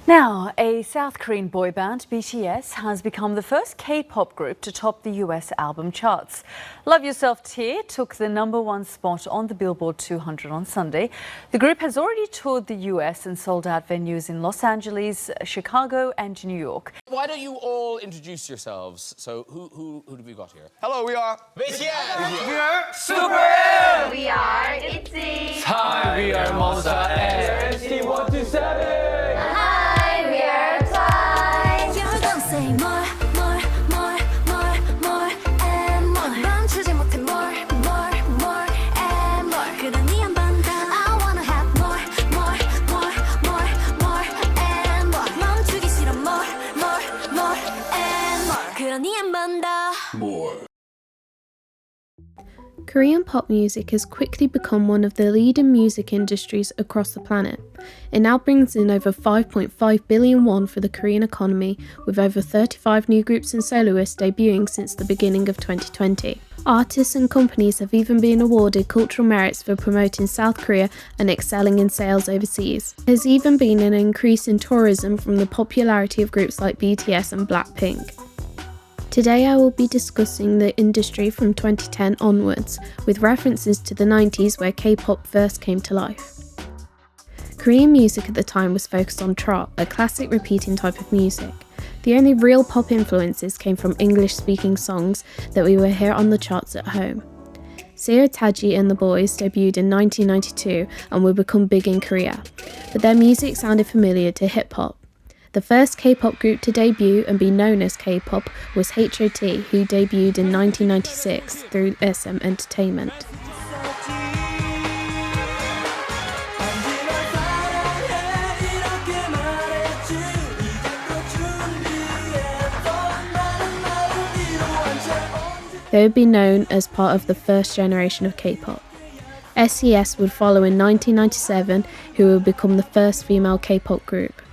Now, a South Korean boy band, BTS, has become the first K-pop group to top the US album charts. Love Yourself Tear took the #1 spot on the Billboard 200 on Sunday. The group has already toured the US and sold out venues in Los Angeles, Chicago and New York. Why don't you all introduce yourselves? So who have we got here? Hello, we are BTS! We are Super! We are ITZY. Hi, we are Monster X. MS2005 Hi, we are Twice. You don't say more, more, more, more, more and more. 멈추지 못해 more, more, more and more. 그러니 한 번 더. I wanna have more, more, more, more, more and more. 멈추기 싫어 more, more, more and more. 그러니 한 번 더. Korean pop music has quickly become one of the leading music industries across the planet. It now brings in over 5.5 billion won for the Korean economy, with over 35 new groups and soloists debuting since the beginning of 2020. Artists and companies have even been awarded cultural merits for promoting South Korea and excelling in sales overseas. There's even been an increase in tourism from the popularity of groups like BTS and Blackpink. Today I will be discussing the industry from 2010 onwards, with references to the 90s where K-pop first came to life. Korean music at the time was focused on trot, a classic repeating type of music. The only real pop influences came from English-speaking songs that we would hear on the charts at home. Seo Taiji and the Boys debuted in 1992 and would become big in Korea, but their music sounded familiar to hip-hop. The first K-pop group to debut and be known as K-pop was H.O.T, who debuted in 1996 through SM Entertainment. They would be known as part of the first generation of K-pop. SES would follow in 1997, who would become the first female K-pop group.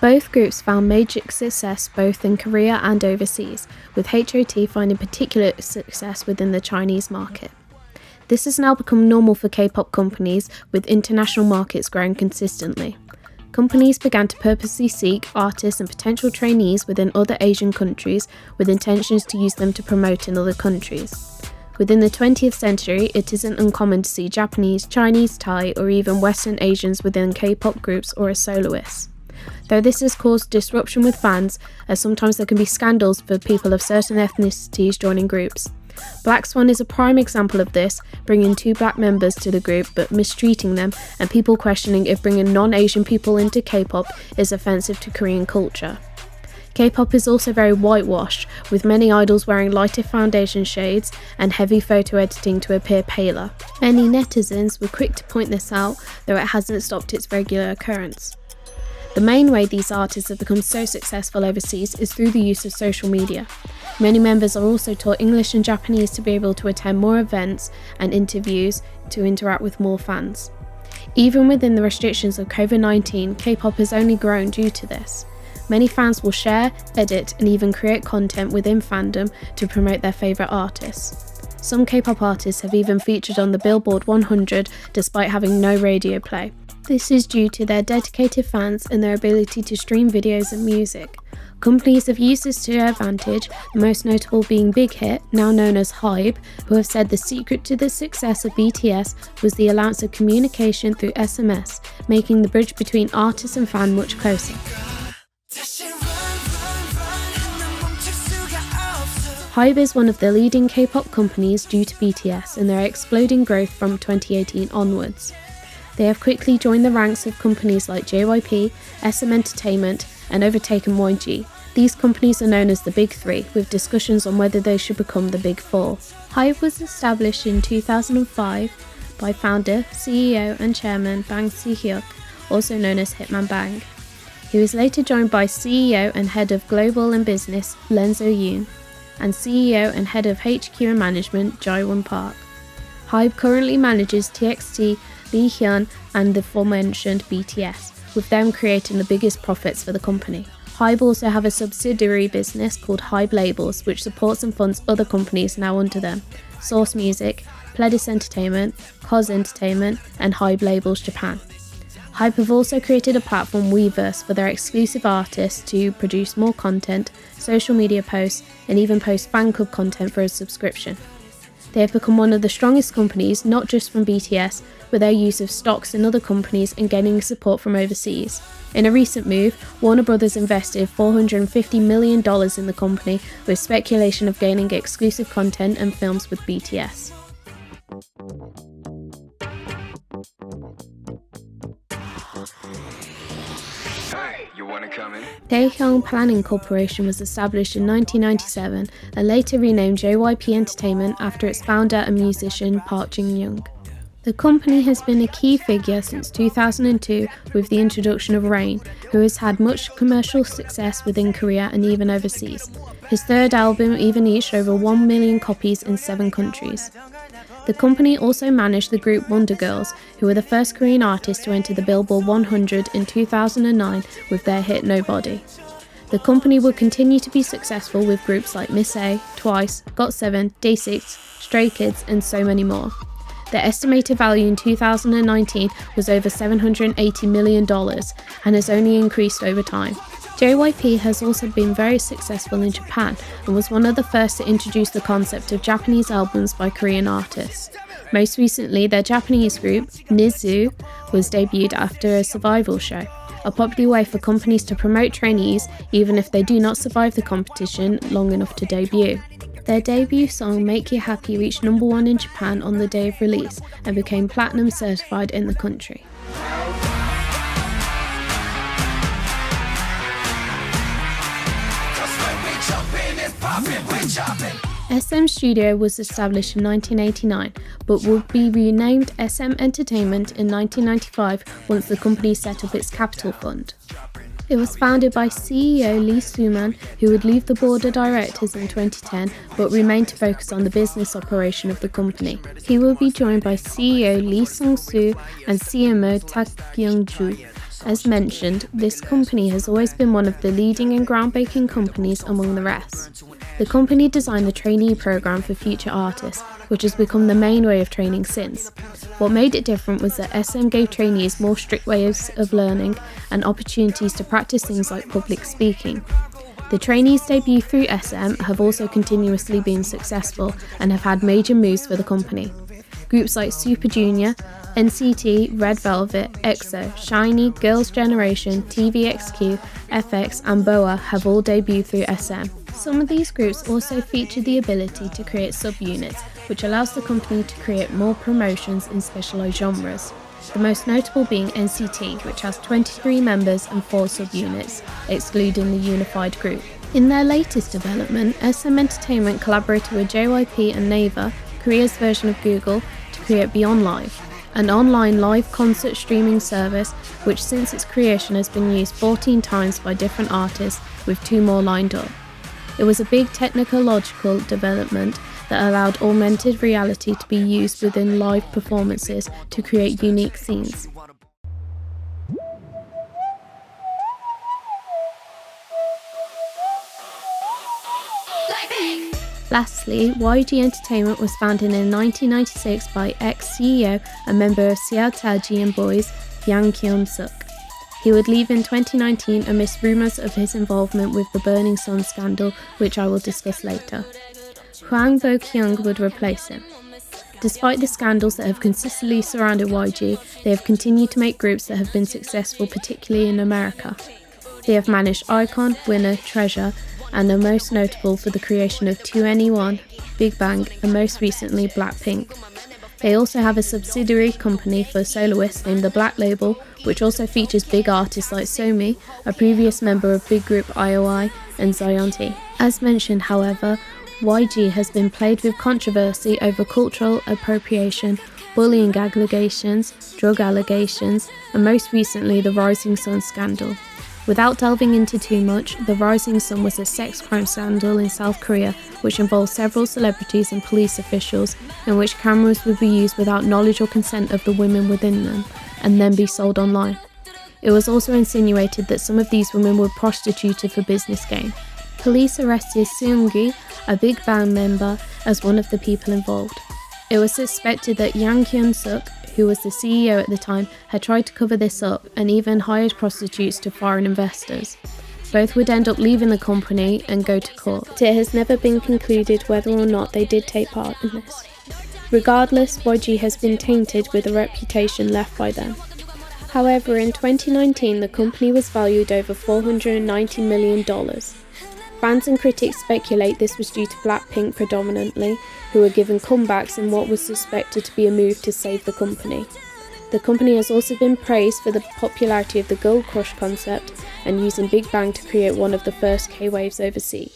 Both groups found major success both in Korea and overseas, with H.O.T finding particular success within the Chinese market. This has now become normal for K-pop companies, with international markets growing consistently. Companies began to purposely seek artists and potential trainees within other Asian countries, with intentions to use them to promote in other countries. Within the 20th century, it isn't uncommon to see Japanese, Chinese, Thai, or even Western Asians within K-pop groups or as soloists. Though this has caused disruption with fans, as sometimes there can be scandals for people of certain ethnicities joining groups. Black Swan is a prime example of this, bringing 2 black members to the group but mistreating them, and people questioning if bringing non-Asian people into K-pop is offensive to Korean culture. K-pop is also very whitewashed, with many idols wearing lighter foundation shades and heavy photo editing to appear paler. Many netizens were quick to point this out, though it hasn't stopped its regular occurrence. The main way these artists have become so successful overseas is through the use of social media. Many members are also taught English and Japanese to be able to attend more events and interviews to interact with more fans. Even within the restrictions of COVID-19, K-pop has only grown due to this. Many fans will share, edit, and even create content within fandom to promote their favourite artists. Some K-pop artists have even featured on the Billboard 100 despite having no radio play. This is due to their dedicated fans and their ability to stream videos and music. Companies have used this to their advantage, the most notable being Big Hit, now known as HYBE, who have said the secret to the success of BTS was the allowance of communication through SMS, making the bridge between artist and fan much closer. HYBE is one of the leading K-pop companies due to BTS and their exploding growth from 2018 onwards. They have quickly joined the ranks of companies like JYP, SM Entertainment, and overtaken YG. These companies are known as the Big Three, with discussions on whether they should become the Big Four. HYBE was established in 2005 by founder, CEO, and chairman Bang Si-hyuk, also known as Hitman Bang. He was later joined by CEO and head of Global and Business Len So-yoon, and CEO and head of HQ and Management Jae-won Park. HYBE currently manages TXT, Lee Hyun, and the aforementioned BTS, with them creating the biggest profits for the company. HYBE also have a subsidiary business called HYBE Labels, which supports and funds other companies now under them: Source Music, Pledis Entertainment, Cos Entertainment, and HYBE Labels Japan. Hype have also created a platform Weverse for their exclusive artists to produce more content, social media posts, and even post fan club content for a subscription. They have become one of the strongest companies, not just from BTS, with their use of stocks in other companies and gaining support from overseas. In a recent move, Warner Bros. Invested $450 million in the company, with speculation of gaining exclusive content and films with BTS. Daehyung Planning Corporation was established in 1997 and later renamed JYP Entertainment after its founder and musician Park Jin-young. The company has been a key figure since 2002 with the introduction of Rain, who has had much commercial success within Korea and even overseas. His third album even reached over 1 million copies in 7 countries. The company also managed the group Wonder Girls, who were the first Korean artists to enter the Billboard 100 in 2009 with their hit Nobody. The company would continue to be successful with groups like Miss A, Twice, GOT7, Day6, Stray Kids, and so many more. Their estimated value in 2019 was over $780 million and has only increased over time. JYP has also been very successful in Japan and was one of the first to introduce the concept of Japanese albums by Korean artists. Most recently, their Japanese group, Nizu, was debuted after a survival show, a popular way for companies to promote trainees even if they do not survive the competition long enough to debut. Their debut song Make You Happy reached number 1 in Japan on the day of release and became platinum certified in the country. SM Studio was established in 1989, but would be renamed SM Entertainment in 1995 once the company set up its capital fund. It was founded by CEO Lee Soo-man, who would leave the board of directors in 2010 but remained to focus on the business operation of the company. He will be joined by CEO Lee Sung-soo and CMO Tak Kyung-joo. As mentioned, this company has always been one of the leading and groundbreaking companies among the rest. The company designed the trainee program for future artists, which has become the main way of training since. What made it different was that SM gave trainees more strict ways of learning and opportunities to practice things like public speaking. The trainees' debut through SM have also continuously been successful and have had major moves for the company. Groups like Super Junior, NCT, Red Velvet, EXO, SHINee, Girls' Generation, TVXQ, FX and BoA have all debuted through SM. Some of these groups also feature the ability to create subunits, which allows the company to create more promotions in specialised genres. The most notable being NCT, which has 23 members and 4 subunits, excluding the unified group. In their latest development, SM Entertainment collaborated with JYP and Naver, Korea's version of Google, to create Beyond Live, an online live concert streaming service which since its creation has been used 14 times by different artists, with 2 more lined up. It was a big technological development that allowed augmented reality to be used within live performances to create unique scenes. Lastly, YG Entertainment was founded in 1996 by ex-CEO and member of Seotaji and Boys, Yang Kyun-suk. He would leave in 2019 amidst rumours of his involvement with the Burning Sun scandal, which I will discuss later. Hwang Bo-kyung would replace him. Despite the scandals that have consistently surrounded YG, they have continued to make groups that have been successful, particularly in America. They have managed iKON, Winner, Treasure, and are most notable for the creation of 2NE1, Big Bang, and most recently Blackpink. They also have a subsidiary company for soloists named the Black Label, which also features big artists like Somi, a previous member of big group IOI, and Zionti. As mentioned, however, YG has been plagued with controversy over cultural appropriation, bullying allegations, drug allegations, and most recently the Rising Sun scandal. Without delving into too much, the Rising Sun was a sex crime scandal in South Korea which involved several celebrities and police officials, in which cameras would be used without knowledge or consent of the women within them, and then be sold online. It was also insinuated that some of these women were prostituted for business gain. Police arrested Seung-gi, a Big Bang member, as one of the people involved. It was suspected that Yang Kyun-suk, who was the CEO at the time, had tried to cover this up and even hired prostitutes to foreign investors. Both would end up leaving the company and go to court. It has never been concluded whether or not they did take part in this. Regardless, YG has been tainted with a reputation left by them. However, in 2019, the company was valued over $490 million. Fans and critics speculate this was due to Blackpink predominantly, who were given comebacks in what was suspected to be a move to save the company. The company has also been praised for the popularity of the Girl Crush concept and using Big Bang to create one of the first K-waves overseas.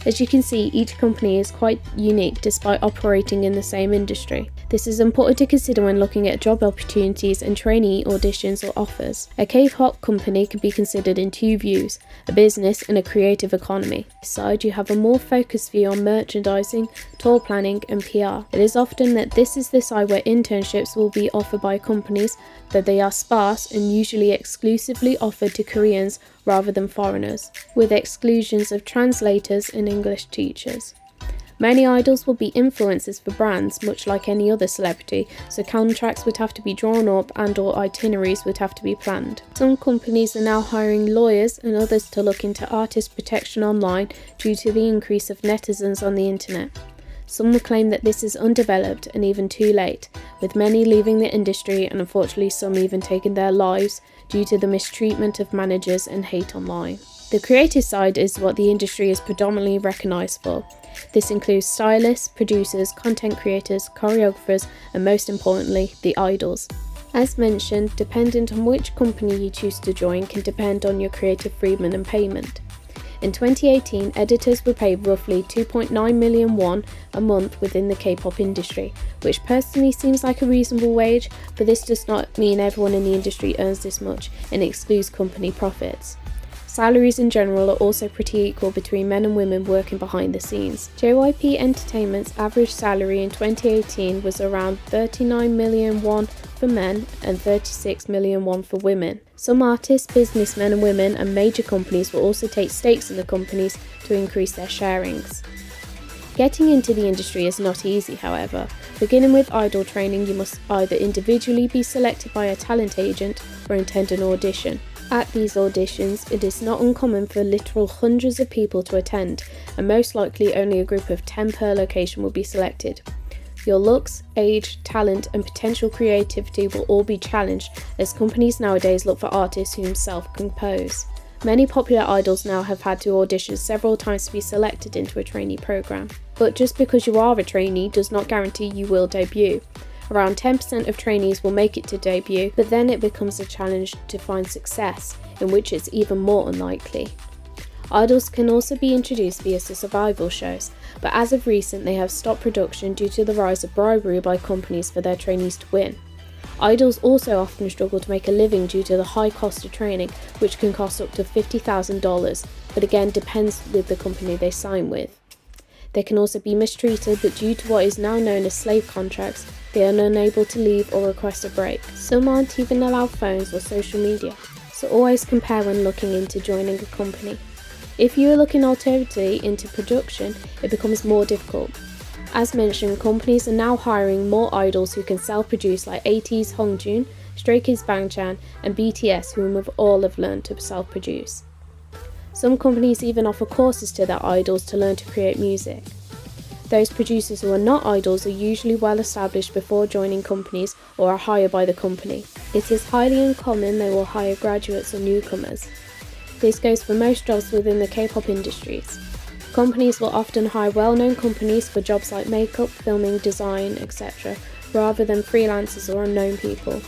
As you can see, each company is quite unique despite operating in the same industry. This is important to consider when looking at job opportunities and trainee auditions or offers. A K-pop company can be considered in two views, a business and a creative economy. On this side, you have a more focused view on merchandising, tour planning and PR. It is often that this is the side where internships will be offered by companies, though they are sparse and usually exclusively offered to Koreans rather than foreigners, with exclusions of translators and English teachers. Many idols will be influencers for brands, much like any other celebrity, so contracts would have to be drawn up and/or itineraries would have to be planned. Some companies are now hiring lawyers and others to look into artist protection online due to the increase of netizens on the internet. Some will claim that this is undeveloped and even too late, with many leaving the industry and unfortunately some even taking their lives due to the mistreatment of managers and hate online. The creative side is what the industry is predominantly recognised for. This includes stylists, producers, content creators, choreographers, and most importantly, the idols. As mentioned, dependent on which company you choose to join can depend on your creative freedom and payment. In 2018, editors were paid roughly 2.9 million won a month within the K-pop industry, which personally seems like a reasonable wage, but this does not mean everyone in the industry earns this much and excludes company profits. Salaries in general are also pretty equal between men and women working behind the scenes. JYP Entertainment's average salary in 2018 was around 39 million won for men and 36 million won for women. Some artists, businessmen and women and major companies will also take stakes in the companies to increase their sharings. Getting into the industry is not easy, however. Beginning with idol training, you must either individually be selected by a talent agent or attend an audition. At these auditions, it is not uncommon for literal hundreds of people to attend, and most likely only a group of 10 per location will be selected. Your looks, age, talent, and potential creativity will all be challenged, as companies nowadays look for artists who himself compose. Many popular idols now have had to audition several times to be selected into a trainee program. But just because you are a trainee does not guarantee you will debut. Around 10% of trainees will make it to debut, but then it becomes a challenge to find success, in which it's even more unlikely. Idols can also be introduced via survival shows, but as of recent they have stopped production due to the rise of bribery by companies for their trainees to win. Idols also often struggle to make a living due to the high cost of training, which can cost up to $50,000, but again depends with the company they sign with. They can also be mistreated, but due to what is now known as slave contracts, they are unable to leave or request a break. Some aren't even allowed phones or social media, so always compare when looking into joining a company. If you are looking alternatively into production, it becomes more difficult. As mentioned, companies are now hiring more idols who can self-produce, like ATEEZ Hongjoong, Stray Kids Bangchan and BTS, whom have all learned to self-produce. Some companies even offer courses to their idols to learn to create music. Those producers who are not idols are usually well established before joining companies or are hired by the company. It is highly uncommon they will hire graduates or newcomers. This goes for most jobs within the K-pop industries. Companies will often hire well-known companies for jobs like makeup, filming, design, etc., rather than freelancers or unknown people.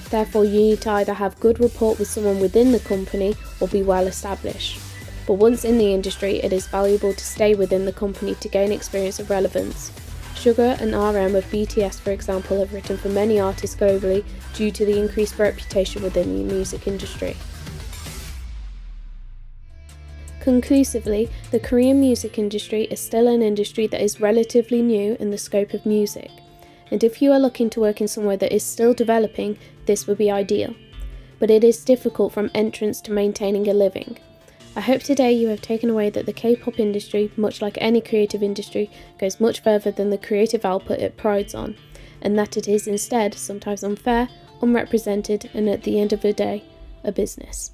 Therefore, you need to either have good rapport with someone within the company or be well established. But once in the industry, it is valuable to stay within the company to gain experience of relevance. Sugar and RM of BTS, for example, have written for many artists globally due to the increased reputation within the music industry. Conclusively, the Korean music industry is still an industry that is relatively new in the scope of music, and if you are looking to work in somewhere that is still developing, this would be ideal. But it is difficult from entrance to maintaining a living. I hope today you have taken away that the K-pop industry, much like any creative industry, goes much further than the creative output it prides on, and that it is instead sometimes unfair, unrepresented, and at the end of the day, a business.